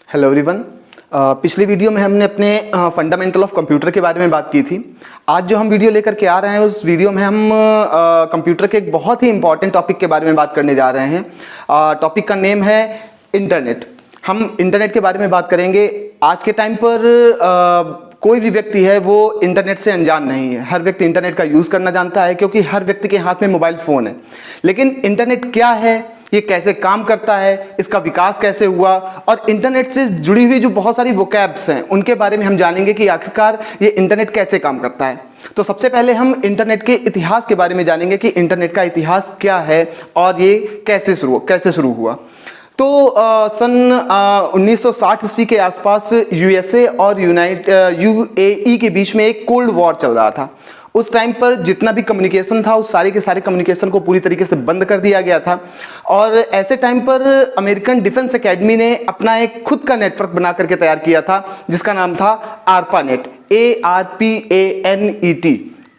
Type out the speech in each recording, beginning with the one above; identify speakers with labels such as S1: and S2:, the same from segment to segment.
S1: Hello everyone. पिछली video में हमने अपने फंडामेंटल ऑफ कंप्यूटर के बारे में बात की थी। आज जो हम वीडियो लेकर के आ रहे हैं उस वीडियो में हम कंप्यूटर के एक बहुत ही इंपॉर्टेंट टॉपिक के बारे में बात करने जा रहे हैं। टॉपिक का नेम है इंटरनेट। हम इंटरनेट के बारे में बात करेंगे। आज के टाइम पर कोई भी व्यक्ति है वो इंटरनेट से अनजान नहीं है। हर व्यक्ति इंटरनेट का यूज़ करना जानता है क्योंकि हर व्यक्ति के हाथ में मोबाइल फ़ोन है। लेकिन इंटरनेट क्या है, ये कैसे काम करता है, इसका विकास कैसे हुआ और इंटरनेट से जुड़ी हुई जो बहुत सारी वोकैब्स हैं उनके बारे में हम जानेंगे कि आखिरकार ये इंटरनेट कैसे काम करता है। तो सबसे पहले हम इंटरनेट के इतिहास के बारे में जानेंगे कि इंटरनेट का इतिहास क्या है और ये कैसे शुरू हुआ। तो सन 1960 ईस्वी के आसपास यूएसए और यूएई के बीच में एक कोल्ड वॉर चल रहा था। उस टाइम पर जितना भी कम्युनिकेशन था उस सारे के सारे कम्युनिकेशन को पूरी तरीके से बंद कर दिया गया था। और ऐसे टाइम पर अमेरिकन डिफेंस एकेडमी ने अपना एक खुद का नेटवर्क बना करके तैयार किया था जिसका नाम था ARPANET, ARPANET,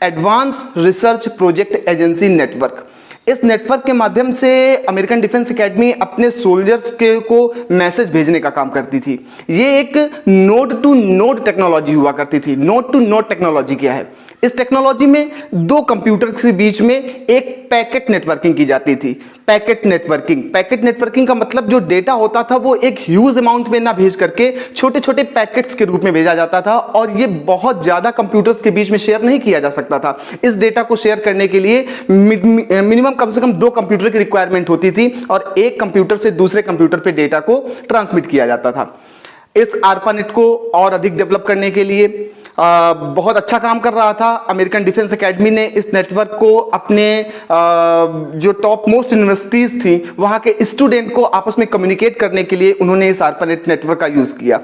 S1: advance research project agency network. इस नेटवर्क के माध्यम से अमेरिकन डिफेंस एकेडमी अपने सोल्जर्स को मैसेज भेजने का काम करती थी। ये एक नोड टू नोड टेक्नोलॉजी हुआ करती थी। नोड टू नोड टेक्नोलॉजी क्या है? इस टेक्नोलॉजी में दो कंप्यूटर के बीच में एक पैकेट नेटवर्किंग की जाती थी। पैकेट नेटवर्किंग का मतलब जो डेटा होता था वो एक ह्यूज अमाउंट में ना भेज करके छोटे छोटे पैकेट्स के रूप में भेजा जाता था और ये बहुत ज्यादा कंप्यूटर्स के बीच में शेयर नहीं किया जा सकता था। इस डेटा को शेयर करने के लिए मिनिमम कम से कम दो कंप्यूटर की रिक्वायरमेंट होती थी और एक कंप्यूटर से दूसरे कंप्यूटर पे डेटा को ट्रांसमिट किया जाता था। इस ARPANET को और अधिक डेवलप करने के लिए बहुत अच्छा काम कर रहा था। अमेरिकन डिफेंस एकेडमी ने इस नेटवर्क को अपने जो टॉप मोस्ट यूनिवर्सिटीज थी वहां के स्टूडेंट को आपस में कम्युनिकेट करने के लिए उन्होंने इस ARPANET नेटवर्क का यूज किया।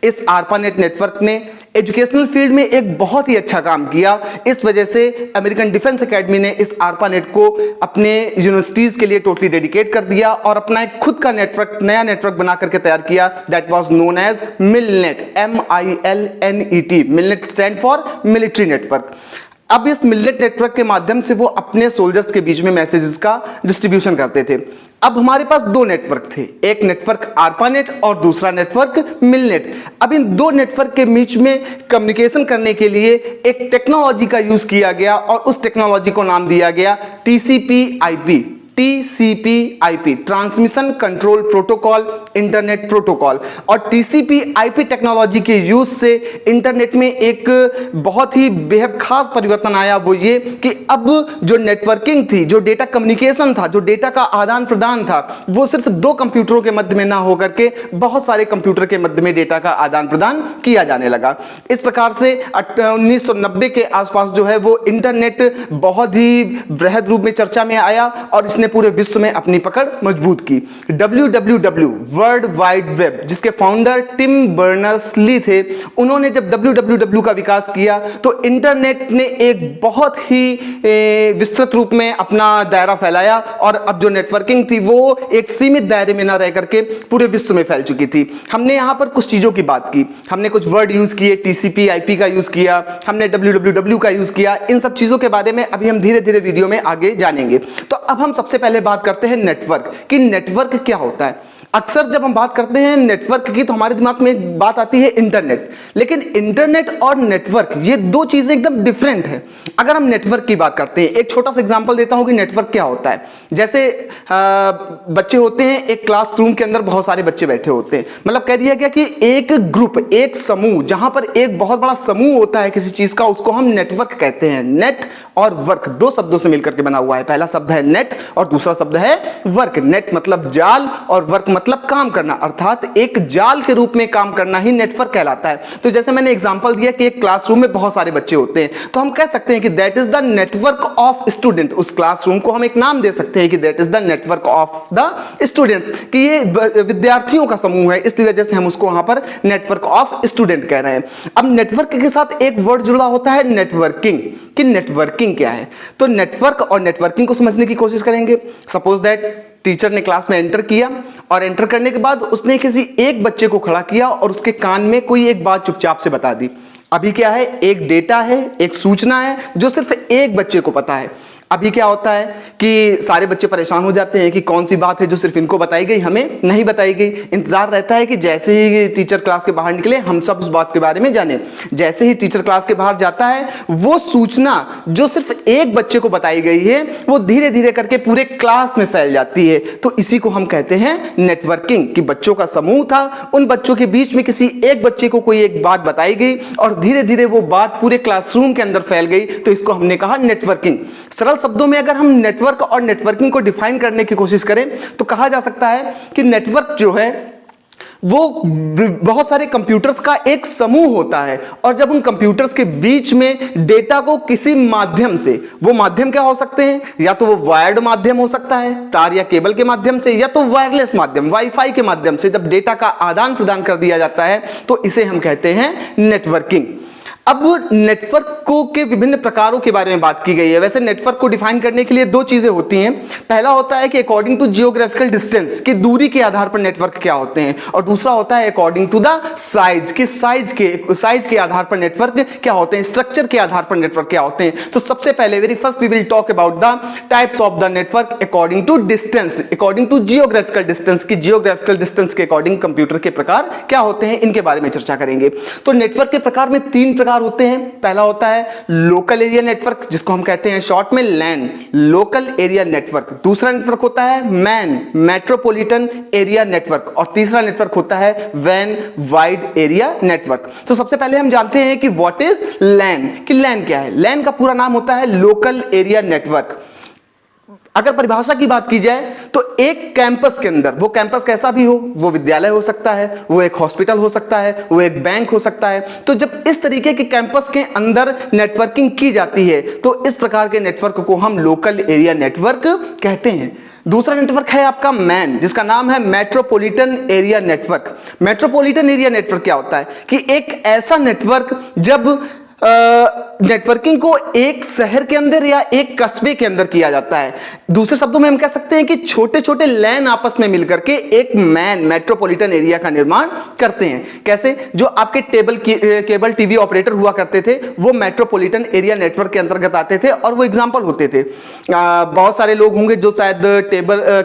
S1: इस ARPANET नेटवर्क ने एजुकेशनल फील्ड में एक बहुत ही अच्छा काम किया। इस वजह से अमेरिकन डिफेंस एकेडमी ने इस ARPANET को अपने यूनिवर्सिटीज के लिए टोटली डेडिकेट कर दिया और अपना एक खुद का नेटवर्क, नया नेटवर्क बना करके तैयार किया। That was known as MILNET, MILNET। MILNET stand for military network. अब इस मिलनेट नेटवर्क के माध्यम से वो अपने सोल्जर्स के बीच में मैसेजेस का डिस्ट्रीब्यूशन करते थे। अब हमारे पास दो नेटवर्क थे, एक नेटवर्क ARPANET और दूसरा नेटवर्क मिलनेट। अब इन दो नेटवर्क के बीच में कम्युनिकेशन करने के लिए एक टेक्नोलॉजी का यूज किया गया और उस टेक्नोलॉजी को नाम दिया गया TCP/IP। TCP/IP, transmission control protocol, internet protocol. और TCP/IP टेक्नोलॉजी के यूज से इंटरनेट में एक बहुत ही बेहद खास परिवर्तन आया। वो ये कि अब जो नेटवर्किंग थी, जो डेटा कम्युनिकेशन था, जो डेटा का आदान प्रदान था, वो सिर्फ दो कंप्यूटरों के मध्य में ना होकर के बहुत सारे कंप्यूटर के मध्य में डेटा का आदान प्रदान किया जाने लगा। इस प्रकार से 1990 के आसपास जो है वो इंटरनेट बहुत ही वृहद रूप में चर्चा में आया और इसने पूरे विश्व में अपनी पकड़ मजबूत की। WWW, वर्ल्ड वाइड वेब, जिसके फाउंडर टिम बर्नर्स-ली थे, उन्होंने जब WWW का विकास किया तो इंटरनेट ने एक बहुत ही विस्तृत रूप में अपना दायरा फैलाया और अब जो नेटवर्किंग थी वो एक सीमित दायरे में न रह करके पूरे विश्व में फैल चुकी थी। हमने यहां पर कुछ चीजों की बात की, हमने कुछ वर्ड यूज किए, TCP/IP का यूज किया, हमने WWW का यूज किया। इन सब चीजों के बारे में अभी हम धीरे धीरे वीडियो में आगे जानेंगे। तो अब हम सबसे पहले बात करते हैं नेटवर्क कि नेटवर्क क्या होता है। अक्सर जब हम बात करते हैं नेटवर्क की तो हमारे दिमाग में एक बात आती है इंटरनेट, लेकिन इंटरनेट और नेटवर्क ये दो चीजें एकदम डिफरेंट हैं। अगर हम नेटवर्क की बात करते हैं, एक छोटा सा एग्जांपल देता हूं कि नेटवर्क क्या होता है। जैसे बच्चे होते हैं, एक क्लासरूम के अंदर बहुत सारे बच्चे बैठे होते हैं, मतलब कह दिया गया कि एक ग्रुप, एक समूह, जहां पर एक बहुत बड़ा समूह होता है किसी चीज का, उसको हम नेटवर्क कहते हैं। नेट और वर्क दो शब्दों से मिलकर के बना हुआ है। पहला शब्द है नेट और दूसरा शब्द है वर्क। नेट मतलब जाल और वर्क मतलब काम करना, अर्थात एक जाल के रूप में काम करना ही नेटवर्क कहलाता है। तो जैसे मैंने एग्जांपल दिया कि एक क्लासरूम में बहुत सारे बच्चे होते हैं, तो हम कह सकते हैं कि that is the network of student. उस क्लासरूम को हम एक नाम दे सकते हैं कि that is the network of the students, कि ये विद्यार्थियों का समूह है, इसलिए वजह से हम उसको वहां पर नेटवर्क ऑफ स्टूडेंट कह रहे हैं। अब नेटवर्क के साथ एक वर्ड जुड़ा होता है नेटवर्किंग, कि नेटवर्किंग क्या है। तो नेटवर्क और नेटवर्किंग को समझने की कोशिश करेंगे। सपोज दैट टीचर ने क्लास में एंटर किया और एंटर करने के बाद उसने किसी एक बच्चे को खड़ा किया और उसके कान में कोई एक बात चुपचाप से बता दी। अभी क्या है, एक डेटा है, एक सूचना है जो सिर्फ एक बच्चे को पता है। अभी क्या होता है कि सारे बच्चे परेशान हो जाते हैं कि कौन सी बात है जो सिर्फ इनको बताई गई, हमें नहीं बताई गई। इंतजार रहता है कि जैसे ही टीचर क्लास के बाहर निकले हम सब उस बात के बारे में जाने। जैसे ही टीचर क्लास के बाहर जाता है, वो सूचना जो सिर्फ एक बच्चे को बताई गई है वो धीरे धीरे करके पूरे क्लास में फैल जाती है। तो इसी को हम कहते हैं नेटवर्किंग, कि बच्चों का समूह था, उन बच्चों के बीच में किसी एक बच्चे को कोई एक बात बताई गई और धीरे धीरे वो बात पूरे क्लासरूम के अंदर फैल गई। तो इसको हमने कहा नेटवर्किंग। सरल शब्दों में अगर हम नेटवर्क और नेटवर्किंग को डिफाइन करने की कोशिश करें तो कहा जा सकता है कि नेटवर्क जो है वो बहुत सारे कंप्यूटर्स का एक समूह होता है, और जब उन कंप्यूटर्स के बीच में डेटा को किसी माध्यम से, वो माध्यम क्या हो सकते हैं, या तो वो वायर्ड माध्यम हो सकता है तार या केबल के माध्यम से, या तो वायरलेस माध्यम वाईफाई के माध्यम से, जब डेटा का आदान प्रदान कर दिया जाता है तो इसे हम कहते हैं नेटवर्किंग। अब नेटवर्क को के विभिन्न प्रकारों के बारे में बात की गई है। वैसे नेटवर्क को डिफाइन करने के लिए दो चीजें होती हैं। पहला होता है कि अकॉर्डिंग टू जियोग्राफिकल डिस्टेंस, की दूरी के आधार पर नेटवर्क क्या होते हैं, और दूसरा होता है अकॉर्डिंग टू द साइज, कि साइज के आधार पर नेटवर्क क्या होते हैं, स्ट्रक्चर के आधार पर नेटवर्क क्या होते हैं। तो सबसे पहले very first we will talk about the types of the network according to distance, according to geographical distance, की जियोग्राफिकल डिस्टेंस के अकॉर्डिंग कंप्यूटर के प्रकार क्या होते हैं, इनके बारे में चर्चा करेंगे। तो नेटवर्क के प्रकार में तीन प्रकार होते हैं। पहला होता है लोकल एरिया नेटवर्क, जिसको हम कहते हैं शॉर्ट में लैन, लोकल एरिया नेटवर्क। दूसरा नेटवर्क होता है मैन, मेट्रोपॉलिटन एरिया नेटवर्क, और तीसरा नेटवर्क होता है वैन, वाइड एरिया नेटवर्क। तो सबसे पहले हम जानते हैं कि व्हाट इज लैन, कि लैन क्या है। लैन का पूरा नाम होता है लोकल एरिया नेटवर्क। अगर परिभाषा की बात की जाए तो एक कैंपस के अंदर, वो कैंपस कैसा भी हो, वो विद्यालय हो सकता है, वो एक हॉस्पिटल हो सकता है, वो एक बैंक हो सकता है, तो जब इस तरीके के कैंपस के अंदर नेटवर्किंग की जाती है तो इस प्रकार के नेटवर्क को हम लोकल एरिया नेटवर्क कहते हैं। दूसरा नेटवर्क है आपका मैन, जिसका नाम है metropolitan area network. Metropolitan area network क्या होता है कि एक ऐसा नेटवर्क जब नेटवर्किंग को एक शहर के अंदर या एक कस्बे के अंदर किया जाता है। दूसरे शब्दों में हम कह सकते हैं कि छोटे छोटे लैन आपस में मिलकर के एक मैन मेट्रोपॉलिटन एरिया का निर्माण करते हैं। कैसे, जो आपके केबल टीवी ऑपरेटर हुआ करते थे वो मेट्रोपॉलिटन एरिया नेटवर्क के अंतर्गत आते थे, और वो एग्जाम्पल होते थे। बहुत सारे लोग होंगे जो शायद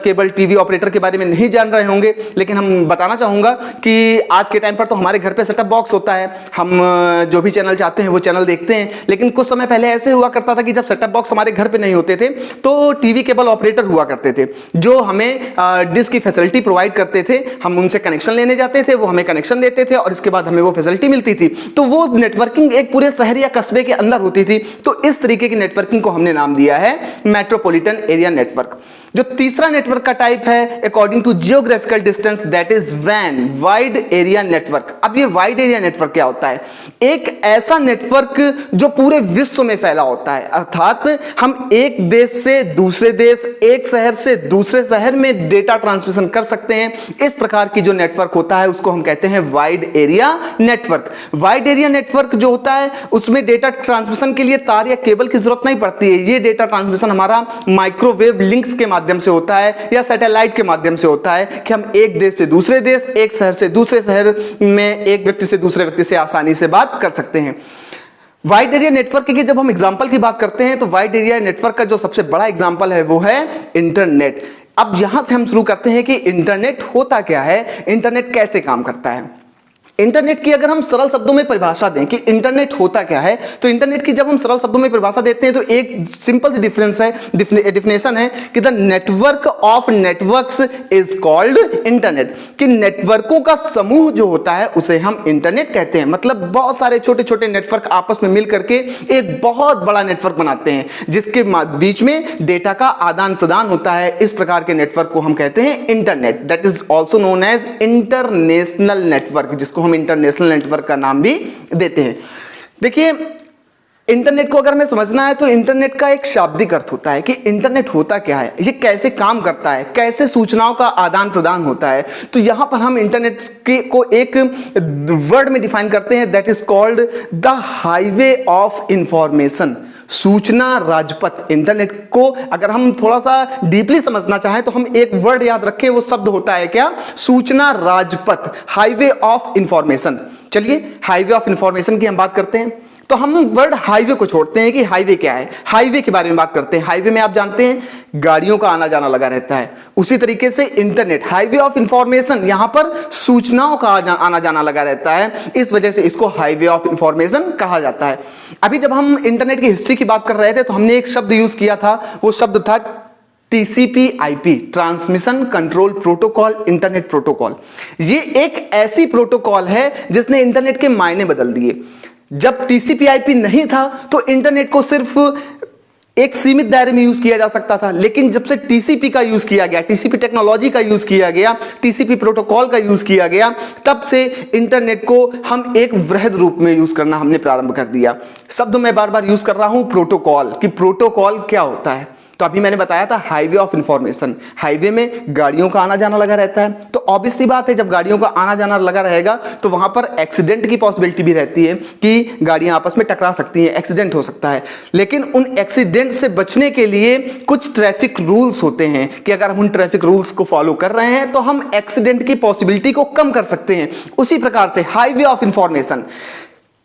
S1: केबल टीवी ऑपरेटर के बारे में नहीं जान रहे होंगे, लेकिन हम बताना चाहूंगा कि आज के टाइम पर तो हमारे घर पे सेटअप बॉक्स होता है, हम जो भी चैनल चाहते हैं वो चैनल देखते हैं। लेकिन कुछ समय पहले ऐसे हुआ करता था कि जब सेटअप बॉक्स हमारे घर पे नहीं होते थे तो टीवी केबल ऑपरेटर हुआ करते थे जो हमें डिश की फैसिलिटी प्रोवाइड करते थे। हम उनसे कनेक्शन लेने जाते थे, वो हमें कनेक्शन देते थे और इसके बाद हमें वो फैसिलिटी मिलती थी। तो वो नेटवर्किंग एक पूरे शहर या कस्बे के अंदर होती थी। तो इस तरीके की नेटवर्किंग को हमने नाम दिया है मेट्रोपॉलिटन एरिया नेटवर्क। जो तीसरा नेटवर्क का टाइप है according to geographical distance, that is वैन, वाइड एरिया नेटवर्क। अब ये वाइड एरिया नेटवर्क क्या होता है, एक ऐसा नेटवर्क जो पूरे विश्व में फैला होता है। अर्थात हम एक देश से दूसरे देश, एक शहर से दूसरे शहर में डेटा ट्रांसमिशन कर सकते हैं। इस प्रकार की जो नेटवर्क होता है उसको हम कहते हैं wide area network. Wide area network जो होता है उसमें डेटा ट्रांसमिशन के लिए तार या केबल की जरूरत नहीं पड़ती है। ये डेटा ट्रांसमिशन हमारा माइक्रोवेव लिंक्स के माध्यम से होता है या सैटेलाइट के माध्यम से होता है कि हम एक देश से दूसरे देश, एक शहर से दूसरे शहर में एक व्यक्ति से दूसरे व्यक्ति से आसानी से बात कर सकते हैं। वाइड एरिया नेटवर्क की जब हम एग्जांपल की बात करते हैं तो वाइड एरिया नेटवर्क का जो सबसे बड़ा एग्जांपल है वो है इंटरनेट। अब यहां से हम शुरू करते हैं कि इंटरनेट होता क्या है, इंटरनेट कैसे काम करता है। इंटरनेट की अगर हम सरल शब्दों में परिभाषा दें कि इंटरनेट होता क्या है, तो इंटरनेट की जब हम सरल शब्दों में परिभाषा देते हैं तो एक सिंपल सी डिफिनेशन है कि the network of networks is called internet, कि नेटवर्कों का समूह जो होता है उसे हम इंटरनेट कहते हैं। मतलब बहुत सारे छोटे छोटे नेटवर्क आपस में मिल करके एक बहुत बड़ा नेटवर्क बनाते हैं जिसके बीच में डेटा का आदान प्रदान होता है। इस प्रकार के नेटवर्क को हम कहते हैं internet. That is also known as international network, जिसको हम इंटरनेशनल नेटवर्क का नाम भी देते हैं। देखिए, इंटरनेट को अगर हमें समझना है तो इंटरनेट का एक शाब्दिक अर्थ होता है कि इंटरनेट होता क्या है, ये कैसे काम करता है, कैसे सूचनाओं का आदान प्रदान होता है। तो यहां पर हम इंटरनेट को एक वर्ड में डिफाइन करते हैं, that is called the highway of information, सूचना राजपथ। इंटरनेट को अगर हम थोड़ा सा डीपली समझना चाहें तो हम एक वर्ड याद रखें, वो शब्द होता है क्या, सूचना राजपथ, हाईवे ऑफ इंफॉर्मेशन। चलिए हाईवे ऑफ इंफॉर्मेशन की हम बात करते हैं। तो हम वर्ड हाईवे को छोड़ते हैं कि हाईवे क्या है, हाईवे के बारे में बात करते हैं। हाईवे में आप जानते हैं गाड़ियों का आना जाना लगा रहता है। उसी तरीके से इंटरनेट, हाईवे ऑफ इंफॉर्मेशन, यहां पर सूचनाओं का आना जाना लगा रहता है, इस वजह से इसको हाईवे ऑफ इंफॉर्मेशन कहा जाता है। अभी जब हम इंटरनेट की हिस्ट्री की बात कर रहे थे तो हमने एक शब्द यूज किया था, वो शब्द था TCP/IP, transmission control protocol, internet protocol. ये एक ऐसी प्रोटोकॉल है जिसने इंटरनेट के मायने बदल दिए। जब TCP/IP नहीं था तो इंटरनेट को सिर्फ एक सीमित दायरे में यूज किया जा सकता था, लेकिन जब से TCP का यूज किया गया, TCP टेक्नोलॉजी का यूज किया गया, TCP प्रोटोकॉल का यूज किया गया, तब से इंटरनेट को हम एक वृहद रूप में यूज करना हमने प्रारंभ कर दिया। शब्द मैं बार बार यूज कर रहा हूं प्रोटोकॉल, कि प्रोटोकॉल क्या होता है। तो अभी मैंने बताया था हाईवे ऑफ इंफॉर्मेशन, हाईवे में गाड़ियों का आना जाना लगा रहता है, तो ऑब्वियस सी बात है जब गाड़ियों का आना जाना लगा रहेगा तो वहां पर एक्सीडेंट की पॉसिबिलिटी भी रहती है कि गाड़ियां आपस में टकरा सकती हैं, एक्सीडेंट हो सकता है। लेकिन उन एक्सीडेंट से बचने के लिए कुछ ट्रैफिक रूल्स होते हैं कि अगर हम उन ट्रैफिक रूल्स को फॉलो कर रहे हैं तो हम एक्सीडेंट की पॉसिबिलिटी को कम कर सकते हैं। उसी प्रकार से highway of information,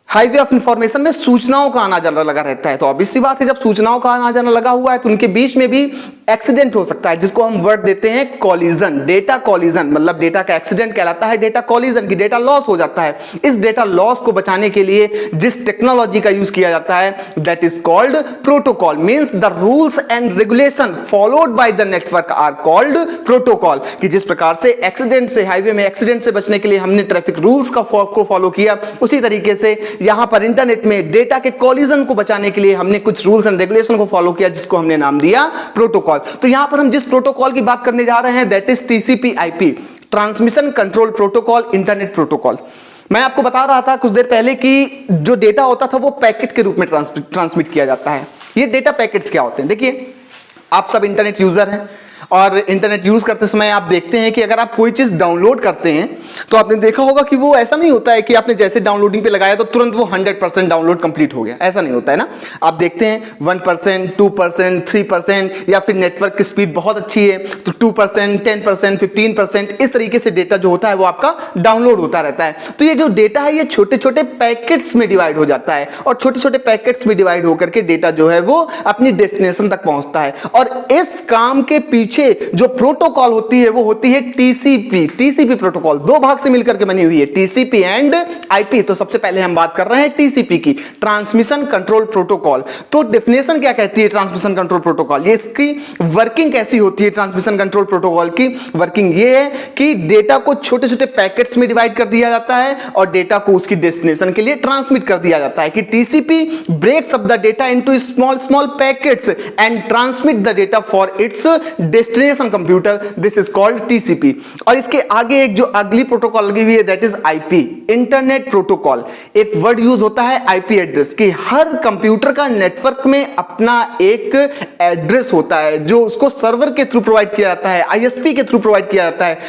S1: highway of information में सूचनाओं का आना जाना लगा रहता है। तो ऑब्वियस सी बात है जब सूचनाओं का आना जाना लगा हुआ है तो उनके बीच में भी एक्सीडेंट हो सकता है, जिसको हम वर्ड देते हैं कॉलिजन, डेटा कॉलिजन। मतलब डेटा का एक्सीडेंट कहलाता है डेटा कॉलिजन, की डेटा लॉस हो जाता है। इस डेटा लॉस को बचाने के लिए जिस टेक्नोलॉजी का यूज किया जाता है that is called protocol. Means the rules and regulation followed by the network are called protocol. कि जिस प्रकार से एक्सीडेंट से, हाईवे में एक्सीडेंट से बचने के लिए हमने ट्रैफिक रूल्स को फॉलो किया, उसी तरीके से यहां पर इंटरनेट में डेटा के कॉलिजन को बचाने के लिए हमने कुछ रूल्स एंड रेगुलेशन को फॉलो किया, जिसको हमने नाम दिया प्रोटोकॉल। तो यहां पर हम जिस प्रोटोकॉल की बात करने जा रहे हैं that is TCP/IP, transmission control protocol, internet protocol. मैं आपको बता रहा था कुछ देर पहले कि जो डेटा होता था वो पैकेट के रूप में ट्रांसमिट किया जाता है। ये डेटा पैकेट्स क्या होते हैं? देखिए, आप सब इंटरनेट यूजर हैं और इंटरनेट यूज करते समय आप देखते हैं कि अगर आप कोई चीज डाउनलोड करते हैं तो आपने देखा होगा कि वो ऐसा नहीं होता है कि आपने जैसे डाउनलोडिंग पे लगाया तो तुरंत वो 100% डाउनलोड कंप्लीट हो गया, ऐसा नहीं होता है ना। आप देखते हैं 1%, 2%, 3%, या फिर नेटवर्क की स्पीड बहुत अच्छी है तो 2%, 10%, 15%, इस तरीके से डेटा जो होता है वो आपका डाउनलोड होता रहता है। तो ये जो डेटा है ये छोटे छोटे पैकेट्स में डिवाइड हो जाता है और छोटे छोटे पैकेट्स में डिवाइड होकर के डेटा जो है वो अपनी डेस्टिनेशन तक पहुंचता है। और इस काम के पीछे जो प्रोटोकॉल होती है वो होती है TCP प्रोटोकॉल। दो भाग से मिलकर के बनी हुई है, TCP एंड IP। तो सबसे पहले हम बात कर रहे हैं TCP की, ट्रांसमिशन कंट्रोल प्रोटोकॉल। तो डेफिनेशन क्या कहती है ट्रांसमिशन कंट्रोल प्रोटोकॉल, ये इसकी वर्किंग कैसी होती है? ट्रांसमिशन कंट्रोल प्रोटोकॉल की वर्किंग ये है कि डेटा को छोटे छोटे पैकेट्स में डिवाइड कर दिया जाता है और डेटा को उसकी डेस्टिनेशन के लिए ट्रांसमिट कर दिया जाता है। कि TCP breaks up the data into small small packets and transmit the data for its destination computer, this is called TCP। और इसके आगे एक जो अगली प्रोटोकॉल लगी हुई है that is IP, internet protocol. एक वर्ड यूज होता है IP एड्रेस, कि हर कंप्यूटर का नेटवर्क में अपना एक एड्रेस होता है जो उसको सर्वर के थ्रू प्रोवाइड किया जाता है, ISP के थ्रू प्रोवाइड किया जाता है।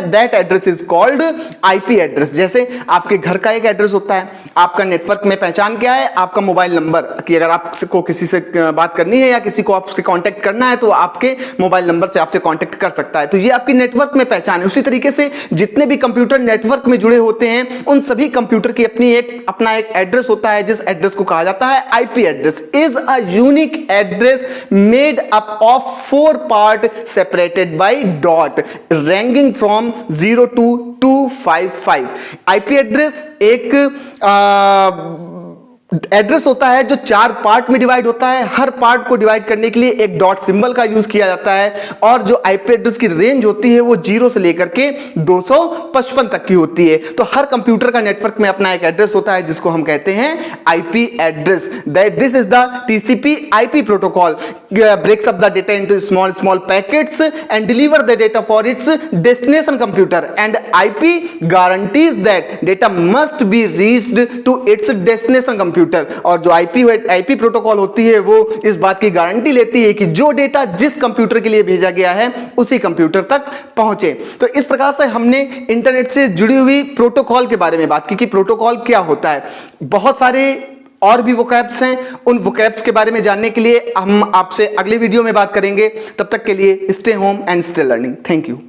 S1: That address is called IP address. जैसे आपके घर का एक एड्रेस होता है, आपका नेटवर्क में पहचान क्या है? आपका मोबाइल नंबर, कि अगर आपको किसी से बात करनी है या किसी को आपसे कांटेक्ट करना है तो आपके मोबाइल नंबर से आपसे कांटेक्ट कर सकता है। तो ये आपकी नेटवर्क में पहचान है। उसी तरीके से जितने भी कंप्यूटर नेटवर्क में जुड़े होते हैं उन सभी कंप्यूटर की अपना एक एड्रेस होता है, जिस एड्रेस को कहा जाता है IP address. Is a unique address made up of 4 part separated by dot ranking from 0 to 255। IP address एक एड्रेस होता है जो 4 पार्ट में डिवाइड होता है। हर पार्ट को डिवाइड करने के लिए एक डॉट सिंबल का यूज किया जाता है और जो IP एड्रेस की रेंज होती है वो 0 से लेकर के 255 तक की होती है। तो हर कंप्यूटर का नेटवर्क में अपना एक एड्रेस होता है जिसको हम कहते हैं IP address. This is the TCP/IP protocol breaks up the data into small small packets and deliver the data for its destination computer and IP guarantees that data must be reached to its destination computer. और जो IP protocol होती है वो इस बात की guarantee लेती है कि जो डेटा जिस कंप्यूटर के लिए भेजा गया है उसी कंप्यूटर तक पहुंचे। तो इस प्रकार से हमने इंटरनेट से जुड़ी हुई प्रोटोकॉल के बारे में बात की कि प्रोटोकॉल क्या होता है। बहुत सारे और भी वोकैब्स हैं, उन वोकैब्स के बारे में जानने के लिए हम आपसे अगले वीडियो में बात करेंगे। तब तक के लिए stay home and stay learning. Thank you.